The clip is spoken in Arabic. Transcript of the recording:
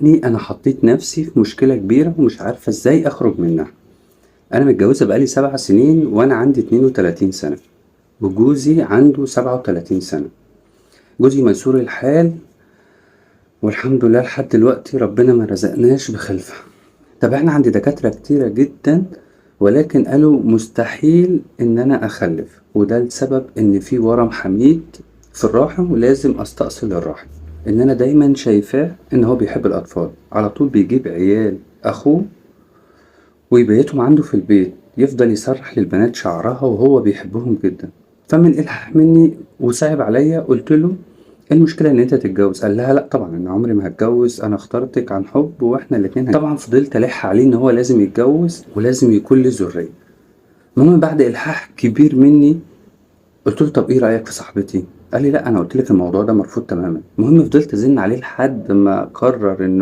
الحقني أنا حطيت نفسي في مشكلة كبيرة ومش عارفة إزاي أخرج منها. أنا متجوزة بقالي 7 سنين وأنا عندي 32 سنة وجوزي عنده 37 سنة. جوزي ميسور الحال والحمد لله لحد دلوقتي ربنا ما رزقناش بخلفة. طب احنا عند دكاترة كتيرة جدا ولكن قالوا مستحيل ان انا اخلف، وده لسبب ان في ورم حميد في الرحم ولازم استأصل الرحم. ان انا دايما شايفاه ان هو بيحب الاطفال، على طول بيجيب عيال اخوه ويبيتهم عنده في البيت، يفضل يسرح للبنات شعرها وهو بيحبهم جدا. فمن إلحاح مني وصعب عليا قلت له ايه المشكلة ان انت تتجوز؟ قال لها لا طبعا انا عمري ما هتجوز، انا اخترتك عن حب واحنا الاتنين طبعا فضلت الح عليه ان هو لازم يتجوز ولازم يكون له ذرية. المهم بعد الحاح كبير مني قلت له طب ايه رأيك في صاحبتي؟ قال لي لا انا قلت لك الموضوع ده مرفوض تماما. المهم فضلت ازن عليه لحد ما قرر انه